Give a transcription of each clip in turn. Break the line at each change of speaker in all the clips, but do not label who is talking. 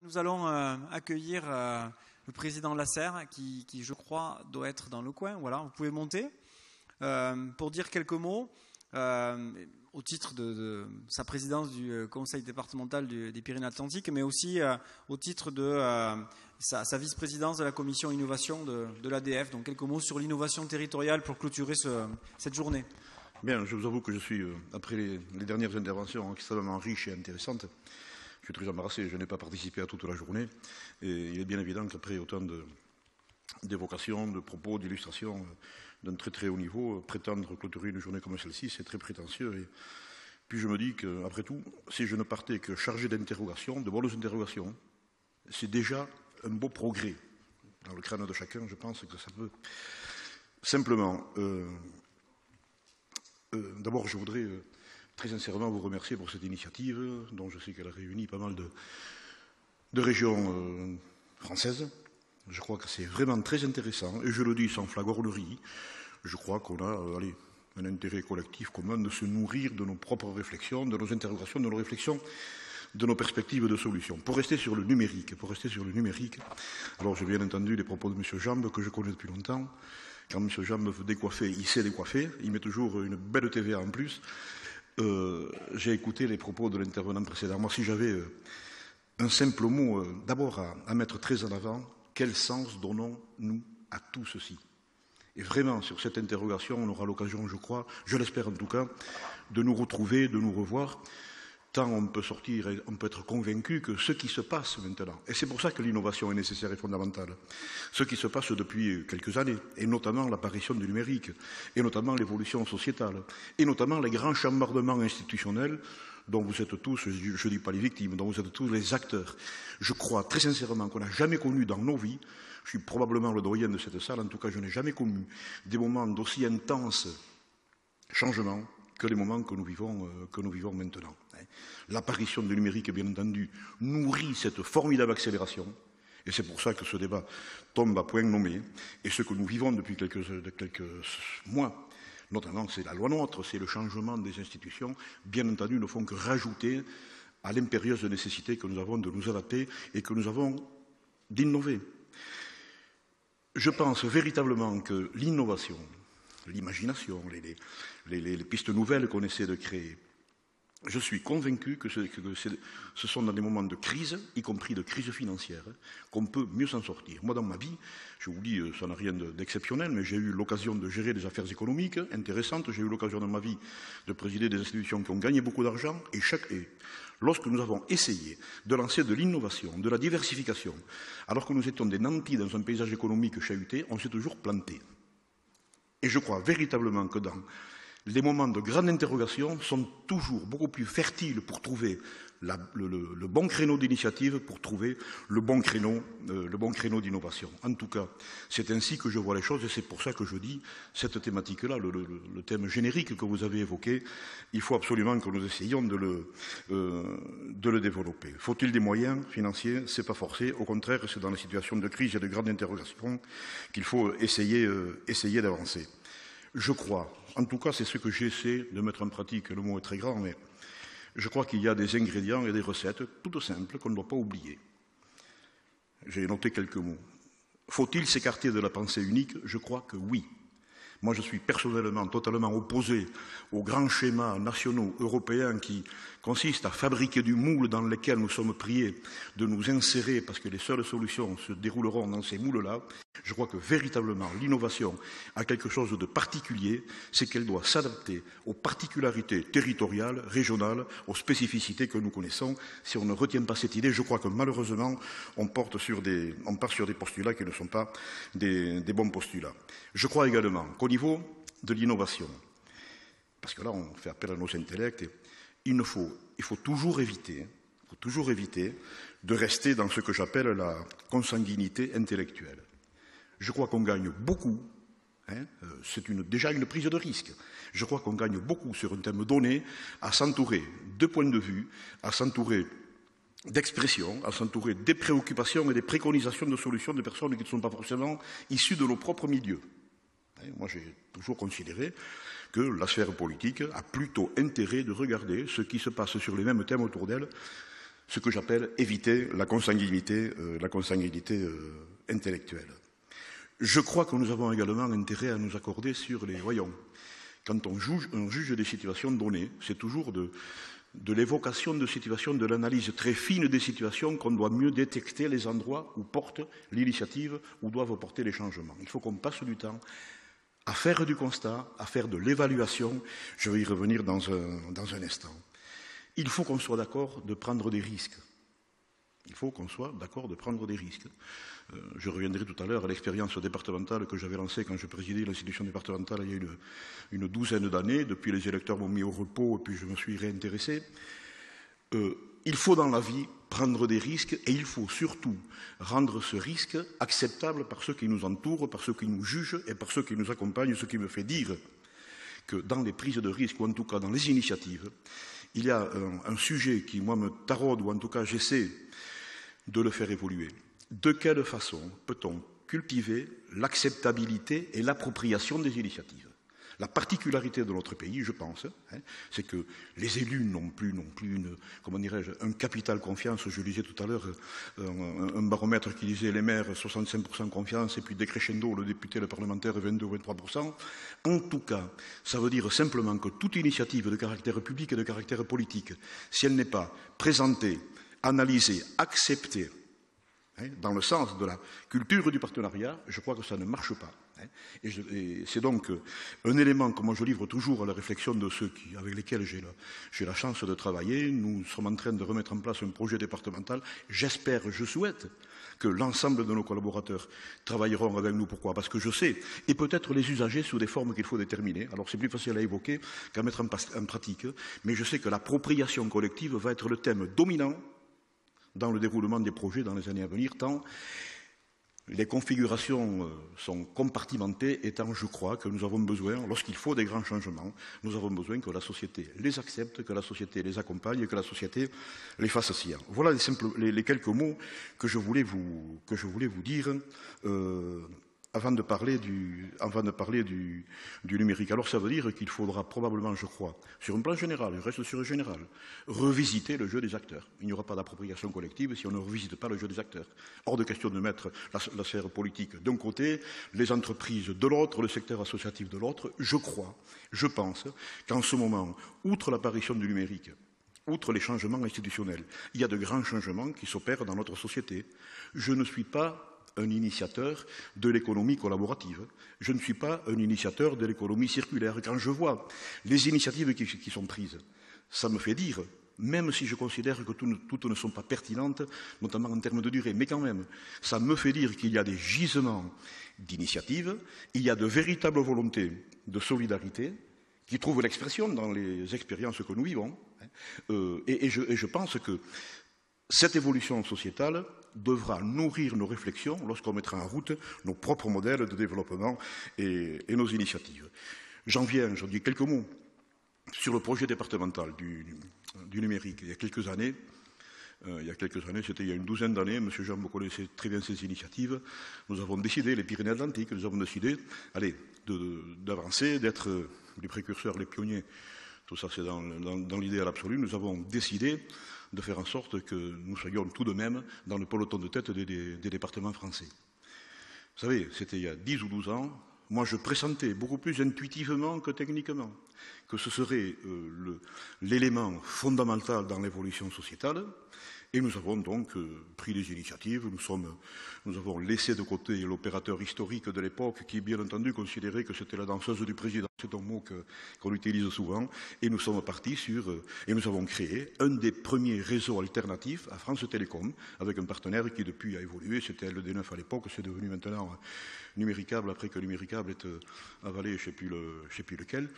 Nous allons accueillir le président Lasserre qui, je crois, doit être dans le coin. Voilà, vous pouvez monter pour dire quelques mots au titre de sa présidence du conseil départemental des Pyrénées-Atlantiques, mais aussi au titre de sa vice-présidence de la commission innovation de l'ADF. Donc quelques mots sur l'innovation territoriale pour clôturer cette journée.
Bien, je vous avoue que je suis, après les dernières interventions extrêmement riches et intéressantes, je suis très embarrassé, je n'ai pas participé à toute la journée. Et il est bien évident qu'après autant d'évocations, de propos, d'illustrations d'un très très haut niveau, prétendre clôturer une journée comme celle-ci, c'est très prétentieux. Et puis je me dis qu'après tout, si je ne partais que chargé d'interrogations, de bonnes interrogations, c'est déjà un beau progrès. Dans le crâne de chacun, je pense que ça peut. Simplement, d'abord, je voudrais très sincèrement vous remercier pour cette initiative, dont je sais qu'elle a réuni pas mal de régions françaises. Je crois que c'est vraiment très intéressant, et je le dis sans flagornerie. Je crois qu'on a un intérêt collectif commun de se nourrir de nos propres réflexions, de nos interrogations, de nos réflexions, de nos perspectives de solutions. Pour rester sur le numérique, alors j'ai bien entendu les propos de M. Jambe, que je connais depuis longtemps. Quand M. Jambe veut décoiffer, il sait décoiffer, il met toujours une belle TVA en plus. J'ai écouté les propos de l'intervenant précédent. Moi, si j'avais un simple mot, d'abord à mettre très en avant, quel sens donnons-nous à tout ceci? Et vraiment, sur cette interrogation, on aura l'occasion, je crois, je l'espère en tout cas, de nous retrouver, de nous revoir, tant on peut sortir et on peut être convaincu que ce qui se passe maintenant, et c'est pour ça que l'innovation est nécessaire et fondamentale, ce qui se passe depuis quelques années, et notamment l'apparition du numérique, et notamment l'évolution sociétale, et notamment les grands chambardements institutionnels dont vous êtes tous, je ne dis pas les victimes, dont vous êtes tous les acteurs. Je crois très sincèrement qu'on n'a jamais connu dans nos vies, je suis probablement le doyen de cette salle, en tout cas je n'ai jamais connu des moments d'aussi intenses changements que les moments que nous vivons maintenant. L'apparition du numérique, bien entendu, nourrit cette formidable accélération, et c'est pour ça que ce débat tombe à point nommé, et ce que nous vivons depuis quelques mois, notamment c'est la loi NOTRe, c'est le changement des institutions, bien entendu ne font que rajouter à l'impérieuse nécessité que nous avons de nous adapter et que nous avons d'innover. Je pense véritablement que l'innovation, l'imagination, les pistes nouvelles qu'on essaie de créer, je suis convaincu que ce sont dans des moments de crise, y compris de crise financière, qu'on peut mieux s'en sortir. Moi, dans ma vie, je vous dis, ça n'a rien d'exceptionnel, mais j'ai eu l'occasion de gérer des affaires économiques intéressantes, j'ai eu l'occasion dans ma vie de présider des institutions qui ont gagné beaucoup d'argent, et lorsque nous avons essayé de lancer de l'innovation, de la diversification, alors que nous étions des nantis dans un paysage économique chahuté, on s'est toujours planté. Et je crois véritablement que dans les moments de grande interrogation sont toujours beaucoup plus fertiles pour trouver le bon créneau d'initiative, pour trouver le bon créneau d'innovation. En tout cas, c'est ainsi que je vois les choses et c'est pour ça que je dis cette thématique-là, le thème générique que vous avez évoqué, il faut absolument que nous essayions de le développer. Faut-il des moyens financiers? C'est pas forcé. Au contraire, c'est dans les situations de crise et de grande interrogation qu'il faut essayer d'avancer. Je crois, en tout cas c'est ce que j'essaie de mettre en pratique, le mot est très grand, mais je crois qu'il y a des ingrédients et des recettes toutes simples qu'on ne doit pas oublier. J'ai noté quelques mots. Faut-il s'écarter de la pensée unique? Je crois que oui. Moi, je suis personnellement totalement opposé aux grands schémas nationaux européens qui consistent à fabriquer du moule dans lequel nous sommes priés de nous insérer parce que les seules solutions se dérouleront dans ces moules-là. Je crois que véritablement l'innovation a quelque chose de particulier, c'est qu'elle doit s'adapter aux particularités territoriales, régionales, aux spécificités que nous connaissons. Si on ne retient pas cette idée, je crois que malheureusement on part sur des postulats qui ne sont pas des bons postulats. Je crois également qu'au niveau de l'innovation, parce que là on fait appel à nos intellects, il faut toujours éviter de rester dans ce que j'appelle la consanguinité intellectuelle. Je crois qu'on gagne beaucoup, c'est déjà une prise de risque, je crois qu'on gagne beaucoup sur un thème donné à s'entourer de points de vue, à s'entourer d'expressions, à s'entourer des préoccupations et des préconisations de solutions de personnes qui ne sont pas forcément issues de nos propres milieux. Moi, j'ai toujours considéré que la sphère politique a plutôt intérêt de regarder ce qui se passe sur les mêmes thèmes autour d'elle ce que j'appelle éviter la consanguinité intellectuelle. Je crois que nous avons également intérêt à nous accorder sur les voyants. Quand on juge des situations données, c'est toujours de l'évocation de situations, de l'analyse très fine des situations qu'on doit mieux détecter les endroits où porte l'initiative, où doivent porter les changements. Il faut qu'on passe du temps à faire du constat, à faire de l'évaluation. Je vais y revenir dans un instant. Il faut qu'on soit d'accord de prendre des risques. Il faut qu'on soit d'accord de prendre des risques. Je reviendrai tout à l'heure à l'expérience départementale que j'avais lancée quand je présidais l'institution départementale il y a une douzaine d'années. Depuis, les électeurs m'ont mis au repos et puis je me suis réintéressé. Il faut dans la vie prendre des risques et il faut surtout rendre ce risque acceptable par ceux qui nous entourent, par ceux qui nous jugent et par ceux qui nous accompagnent, ce qui me fait dire que dans les prises de risques, ou en tout cas dans les initiatives, il y a un sujet qui, moi, me taraude, ou en tout cas j'essaie de le faire évoluer. De quelle façon peut-on cultiver l'acceptabilité et l'appropriation des initiatives? La particularité de notre pays, je pense, c'est que les élus n'ont plus un capital confiance. Je lisais tout à l'heure un baromètre qui disait les maires 65% confiance et puis décrescendo, le député, le parlementaire 22 ou 23%. En tout cas, ça veut dire simplement que toute initiative de caractère public et de caractère politique, si elle n'est pas présentée, analysée, acceptée, dans le sens de la culture du partenariat, je crois que ça ne marche pas. Et c'est donc un élément que moi je livre toujours à la réflexion de ceux avec lesquels j'ai la chance de travailler. Nous sommes en train de remettre en place un projet départemental. J'espère, je souhaite que l'ensemble de nos collaborateurs travailleront avec nous. Pourquoi? Parce que je sais, et peut-être les usagers sous des formes qu'il faut déterminer. Alors c'est plus facile à évoquer qu'à mettre en pratique, mais je sais que l'appropriation collective va être le thème dominant dans le déroulement des projets dans les années à venir, tant les configurations sont compartimentées, étant, je crois, que nous avons besoin, lorsqu'il faut des grands changements, nous avons besoin que la société les accepte, que la société les accompagne et que la société les fasse siens. Voilà les quelques mots que je voulais vous dire avant de parler du numérique. Alors ça veut dire qu'il faudra probablement, je crois, sur un plan général, je reste sur le général, revisiter le jeu des acteurs. Il n'y aura pas d'appropriation collective si on ne revisite pas le jeu des acteurs. Hors de question de mettre la sphère politique d'un côté, les entreprises de l'autre, le secteur associatif de l'autre. Je pense qu'en ce moment, outre l'apparition du numérique, outre les changements institutionnels, il y a de grands changements qui s'opèrent dans notre société. Je ne suis pas un initiateur de l'économie collaborative. Je ne suis pas un initiateur de l'économie circulaire. Quand je vois les initiatives qui sont prises, ça me fait dire, même si je considère que toutes ne sont pas pertinentes, notamment en termes de durée, mais quand même, ça me fait dire qu'il y a des gisements d'initiatives, il y a de véritables volontés de solidarité qui trouvent l'expression dans les expériences que nous vivons. Et je pense que cette évolution sociétale devra nourrir nos réflexions lorsqu'on mettra en route nos propres modèles de développement et nos initiatives. J'en dis quelques mots sur le projet départemental du numérique. Il y a quelques années, c'était il y a une douzaine d'années, M. Jean me connaissait très bien ces initiatives, nous avons décidé, les Pyrénées-Atlantiques, nous avons décidé, d'avancer, d'être les précurseurs, les pionniers. Tout ça, c'est dans l'idéal absolu. Nous avons décidé de faire en sorte que nous soyons tout de même dans le peloton de tête des départements français. Vous savez, c'était il y a 10 ou 12 ans. Moi, je pressentais beaucoup plus intuitivement que techniquement que ce serait l'élément fondamental dans l'évolution sociétale. Et nous avons donc pris des initiatives. Nous avons laissé de côté l'opérateur historique de l'époque qui, bien entendu, considérait que c'était la danseuse du président. C'est un mot qu'on utilise souvent. Et nous sommes partis et nous avons créé un des premiers réseaux alternatifs à France Télécom, avec un partenaire qui depuis a évolué. C'était LD9 à l'époque, c'est devenu maintenant Numéricable, après que Numéricable est avalé, je ne sais plus lequel.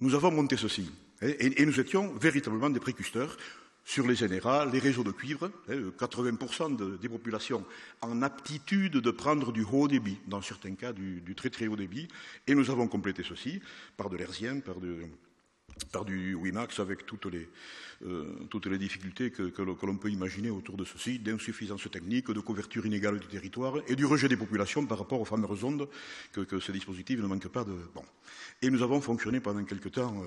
Nous avons monté ceci. Et nous étions véritablement des précurseurs sur les NRA, les réseaux de cuivre, 80% des populations en aptitude de prendre du haut débit, dans certains cas du très très haut débit, et nous avons complété ceci par de l'hertzien, par du WiMAX, avec toutes les difficultés que l'on peut imaginer autour de ceci, d'insuffisance technique, de couverture inégale du territoire et du rejet des populations par rapport aux fameuses ondes que ce dispositif ne manque pas de... Bon. Et nous avons fonctionné pendant quelque temps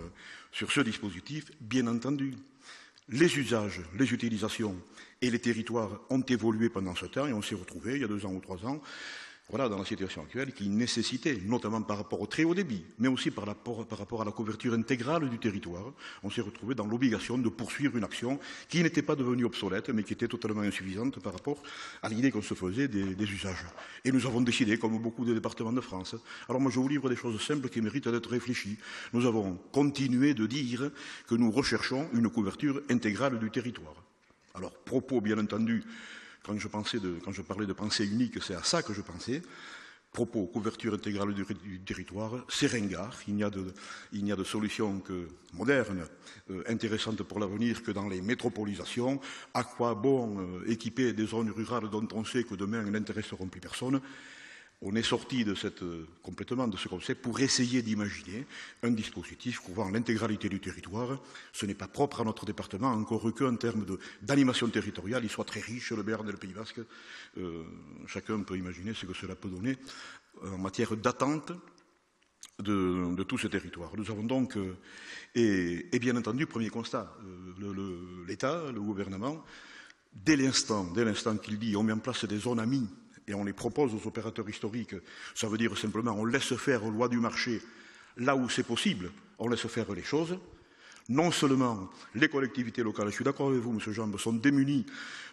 sur ce dispositif, bien entendu. Les usages, les utilisations et les territoires ont évolué pendant ce temps et on s'est retrouvé il y a 2 ans ou 3 ans, voilà, dans la situation actuelle qui nécessitait, notamment par rapport au très haut débit, mais aussi par rapport à la couverture intégrale du territoire, on s'est retrouvé dans l'obligation de poursuivre une action qui n'était pas devenue obsolète, mais qui était totalement insuffisante par rapport à l'idée qu'on se faisait des usages. Et nous avons décidé, comme beaucoup de départements de France, alors moi je vous livre des choses simples qui méritent d'être réfléchies. Nous avons continué de dire que nous recherchons une couverture intégrale du territoire. Alors, propos bien entendu, quand je parlais de pensée unique, c'est à ça que je pensais. Propos, couverture intégrale du territoire, c'est ringard. Il n'y a de solution que moderne, intéressante pour l'avenir que dans les métropolisations. À quoi bon équiper des zones rurales dont on sait que demain elles n'intéresseront plus personne? On est sorti complètement de ce concept pour essayer d'imaginer un dispositif couvrant l'intégralité du territoire. Ce n'est pas propre à notre département, encore qu'en termes d'animation territoriale, il soit très riche, le Béarn et le Pays Basque. Chacun peut imaginer ce que cela peut donner en matière d'attente de tout ce territoire. Nous avons donc, et bien entendu, premier constat, l'État, le gouvernement, dès l'instant qu'il dit on met en place des zones amies, et on les propose aux opérateurs historiques, ça veut dire simplement on laisse faire aux lois du marché là où c'est possible, on laisse faire les choses. Non seulement les collectivités locales, je suis d'accord avec vous, M. Jambe, sont démunies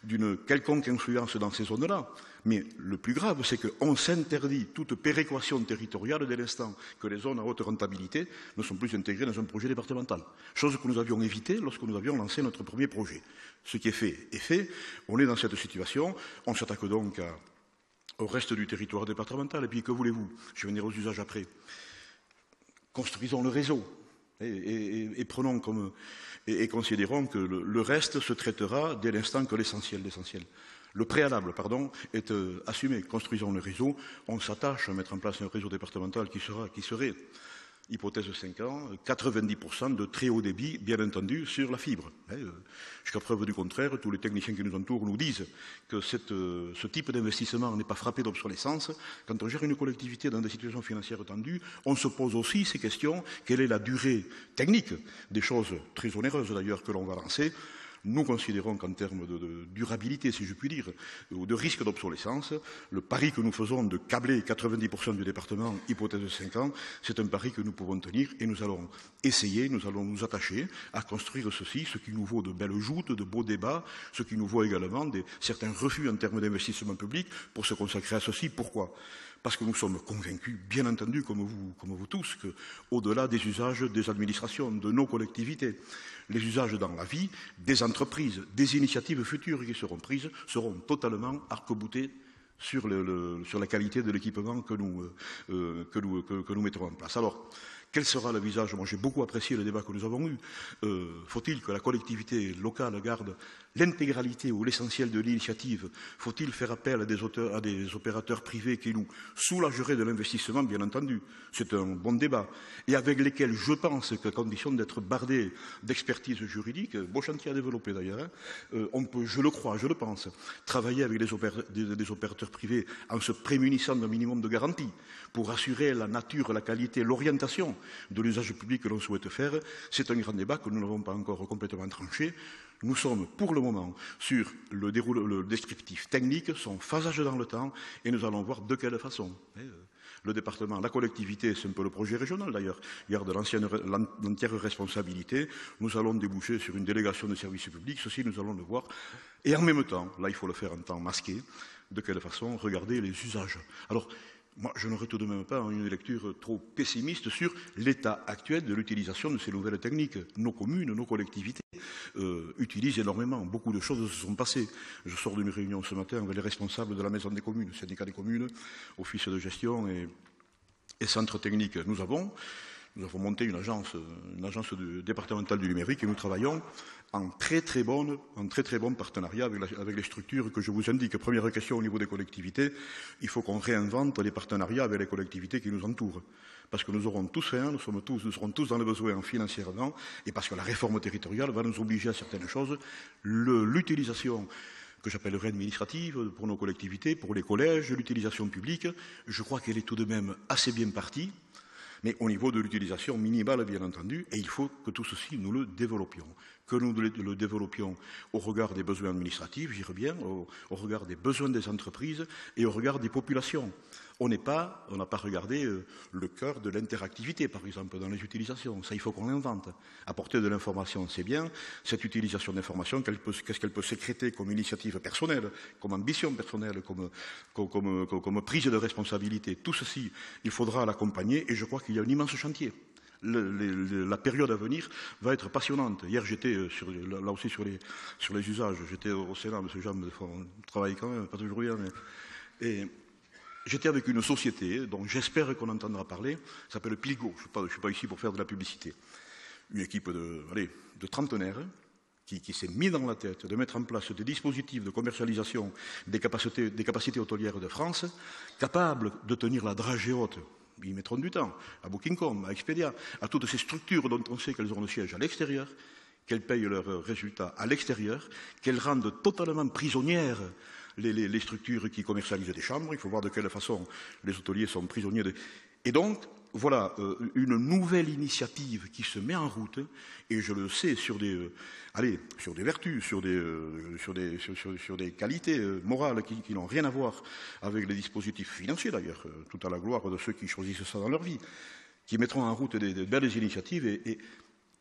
d'une quelconque influence dans ces zones-là, mais le plus grave, c'est qu'on s'interdit toute péréquation territoriale dès l'instant que les zones à haute rentabilité ne sont plus intégrées dans un projet départemental. Chose que nous avions évitée lorsque nous avions lancé notre premier projet. Ce qui est fait, on est dans cette situation, on s'attaque donc au reste du territoire départemental. Et puis, que voulez-vous? Je vais venir aux usages après. Construisons le réseau et prenons et considérons que le reste se traitera dès l'instant que l'essentiel. Le préalable, est assumé. Construisons le réseau. On s'attache à mettre en place un réseau départemental qui serait, hypothèse 5 ans, 90% de très haut débit, bien entendu, sur la fibre. Jusqu'à preuve du contraire, tous les techniciens qui nous entourent nous disent que ce type d'investissement n'est pas frappé d'obsolescence. Quand on gère une collectivité dans des situations financières tendues, on se pose aussi ces questions. Quelle est la durée technique des choses très onéreuses d'ailleurs que l'on va lancer? Nous considérons qu'en termes de durabilité, si je puis dire, ou de risque d'obsolescence, le pari que nous faisons de câbler 90% du département, hypothèse de 5 ans, c'est un pari que nous pouvons tenir et nous allons essayer, nous allons nous attacher à construire ceci, ce qui nous vaut de belles joutes, de beaux débats, ce qui nous vaut également certains refus en termes d'investissement public pour se consacrer à ceci. Pourquoi ? Parce que nous sommes convaincus, bien entendu, comme vous tous, qu'au-delà des usages des administrations, de nos collectivités, les usages dans la vie, des entreprises, des initiatives futures qui seront prises, seront totalement arc-boutés sur la qualité de l'équipement que nous mettrons en place. Alors, quel sera le visage? Moi, j'ai beaucoup apprécié le débat que nous avons eu. Faut-il que la collectivité locale garde l'intégralité ou l'essentiel de l'initiative? Faut-il faire appel à des opérateurs privés qui nous soulageraient de l'investissement? Bien entendu, c'est un bon débat. Et avec lesquels, je pense qu'à condition d'être bardé d'expertise juridique, beau chantier à développer d'ailleurs, on peut, je le crois, je le pense, travailler avec des opérateurs privés en se prémunissant d'un minimum de garantie pour assurer la nature, la qualité, l'orientation de l'usage public que l'on souhaite faire. C'est un grand débat que nous n'avons pas encore complètement tranché. Nous sommes pour le moment sur le descriptif technique, son phasage dans le temps, et nous allons voir de quelle façon. Le département, la collectivité, c'est un peu le projet régional d'ailleurs, garde l'entière responsabilité. Nous allons déboucher sur une délégation de services publics, ceci nous allons le voir. Et en même temps, là il faut le faire en temps masqué, de quelle façon regarder les usages. Alors, moi, je n'aurais tout de même pas une lecture trop pessimiste sur l'état actuel de l'utilisation de ces nouvelles techniques. Nos communes, nos collectivités utilisent énormément. Beaucoup de choses se sont passées. Je sors d'une réunion ce matin avec les responsables de la Maison des communes, syndicat des communes, office de gestion et centre technique. Nous avons monté une agence départementale du numérique et nous travaillons en très très bon partenariat avec les structures que je vous indique. Première question au niveau des collectivités, il faut qu'on réinvente les partenariats avec les collectivités qui nous entourent. Parce que nous aurons tous faim, nous serons tous dans le besoin financièrement, et parce que la réforme territoriale va nous obliger à certaines choses. L'utilisation que j'appellerais administrative pour nos collectivités, pour les collèges, l'utilisation publique, je crois qu'elle est tout de même assez bien partie. Mais au niveau de l'utilisation minimale, bien entendu, et il faut que tout ceci, nous le développions. que nous le développions au regard des besoins administratifs, j'y reviens, au regard des besoins des entreprises et au regard des populations. On n'a pas regardé le cœur de l'interactivité, par exemple, dans les utilisations. Ça, il faut qu'on l'invente. Apporter de l'information, c'est bien. Cette utilisation d'information, qu'est-ce qu'elle peut sécréter comme initiative personnelle, comme ambition personnelle, comme prise de responsabilité. Tout ceci, il faudra l'accompagner et je crois qu'il y a un immense chantier. La période à venir va être passionnante. Hier, j'étais là aussi sur les usages. J'étais au Sénat, M. Jean, on travaille quand même, pas toujours bien, et j'étais avec une société dont j'espère qu'on entendra parler, ça s'appelle Pilgo. Je ne suis pas ici pour faire de la publicité. Une équipe de trentenaires qui s'est mis dans la tête de mettre en place des dispositifs de commercialisation des capacités hôtelières de France, capables de tenir la dragée haute. Ils mettront du temps, à Booking.com, à Expedia, à toutes ces structures dont on sait qu'elles ont le siège à l'extérieur, qu'elles payent leurs résultats à l'extérieur, qu'elles rendent totalement prisonnières les structures qui commercialisent des chambres. Il faut voir de quelle façon les hôteliers sont prisonniers de... Et donc, voilà une nouvelle initiative qui se met en route, et je le sais sur des vertus, sur des qualités morales qui n'ont rien à voir avec les dispositifs financiers d'ailleurs, tout à la gloire de ceux qui choisissent ça dans leur vie, qui mettront en route des belles initiatives et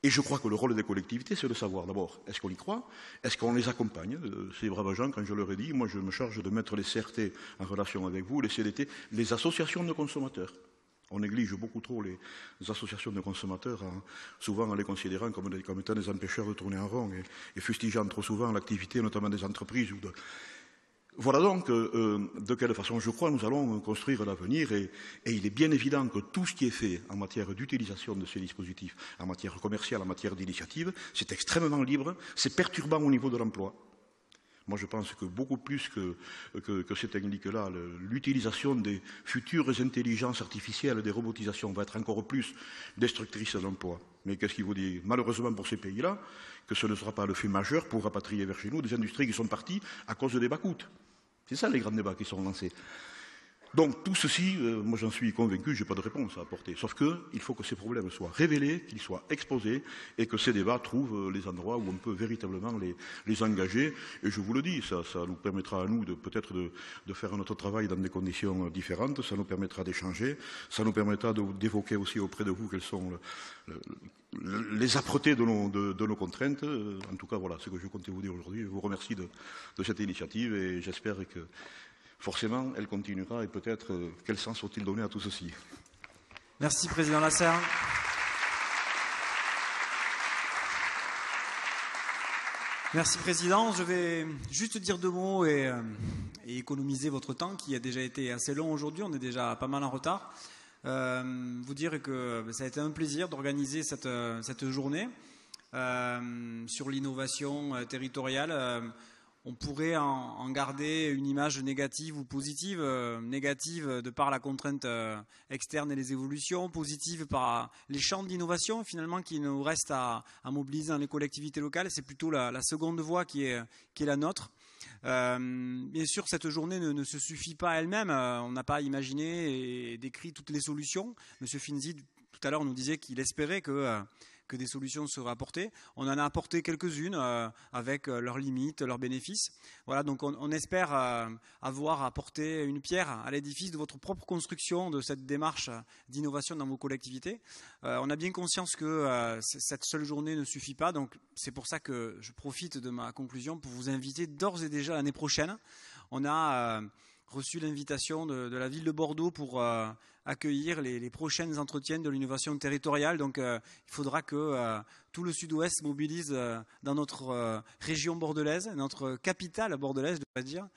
je crois que le rôle des collectivités, c'est de savoir d'abord, est-ce qu'on y croit? Est-ce qu'on les accompagne? Ces braves gens, quand je leur ai dit, moi je me charge de mettre les CRT en relation avec vous, les CDT, les associations de consommateurs. On néglige beaucoup trop les associations de consommateurs, souvent en les considérant comme étant des empêcheurs de tourner en rond et fustigeant trop souvent l'activité, notamment des entreprises. Voilà donc de quelle façon, je crois, nous allons construire l'avenir et il est bien évident que tout ce qui est fait en matière d'utilisation de ces dispositifs, en matière commerciale, en matière d'initiative, c'est extrêmement libre, c'est perturbant au niveau de l'emploi. Moi, je pense que beaucoup plus que ces techniques-là, l'utilisation des futures intelligences artificielles, des robotisations, va être encore plus destructrice de l'emploi. Mais qu'est-ce qu'il vous dit? Malheureusement pour ces pays-là, que ce ne sera pas le fait majeur pour rapatrier vers chez nous des industries qui sont parties à cause des bas-coûts. C'est ça les grands débats qui sont lancés. Donc tout ceci, moi j'en suis convaincu, je n'ai pas de réponse à apporter. Sauf qu'il faut que ces problèmes soient révélés, qu'ils soient exposés et que ces débats trouvent les endroits où on peut véritablement les engager. Et je vous le dis, ça nous permettra à nous peut-être de faire notre travail dans des conditions différentes, ça nous permettra d'échanger, ça nous permettra d'évoquer aussi auprès de vous quelles sont les âpretés de nos contraintes. En tout cas, voilà ce que je comptais vous dire aujourd'hui. Je vous remercie de cette initiative et j'espère que forcément, elle continuera et peut-être quel sens faut-il donner à tout ceci?
Merci, Président Lasserre. Merci, Président. Je vais juste dire deux mots et économiser votre temps qui a déjà été assez long aujourd'hui. On est déjà pas mal en retard. Vous dire que ça a été un plaisir d'organiser cette journée sur l'innovation territoriale. On pourrait en garder une image négative ou positive. Négative de par la contrainte externe et les évolutions, positive par les champs d'innovation finalement qui nous restent à mobiliser dans les collectivités locales. C'est plutôt la seconde voie qui est la nôtre. Bien sûr, cette journée ne se suffit pas elle-même. On n'a pas imaginé et décrit toutes les solutions. Monsieur Finzi, tout à l'heure, nous disait qu'il espérait que des solutions seraient apportées. On en a apporté quelques-unes avec leurs limites, leurs bénéfices. Voilà, donc on espère avoir apporté une pierre à l'édifice de votre propre construction de cette démarche d'innovation dans vos collectivités. On a bien conscience que cette seule journée ne suffit pas, donc c'est pour ça que je profite de ma conclusion pour vous inviter d'ores et déjà l'année prochaine. On a reçu l'invitation de la ville de Bordeaux pour accueillir les prochains entretiens de l'innovation territoriale. Donc il faudra que tout le sud-ouest mobilise dans notre région bordelaise, notre capitale bordelaise, je devrais dire,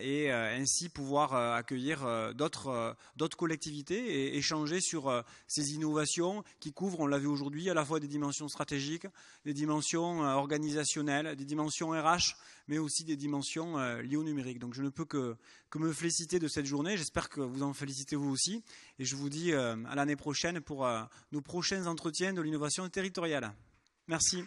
et ainsi pouvoir accueillir d'autres collectivités et échanger sur ces innovations qui couvrent, on l'a vu aujourd'hui, à la fois des dimensions stratégiques, des dimensions organisationnelles, des dimensions RH, mais aussi des dimensions liées au numérique. Donc je ne peux que me féliciter de cette journée. J'espère que vous en félicitez vous aussi. Et je vous dis à l'année prochaine pour nos prochains entretiens de l'innovation territoriale. Merci.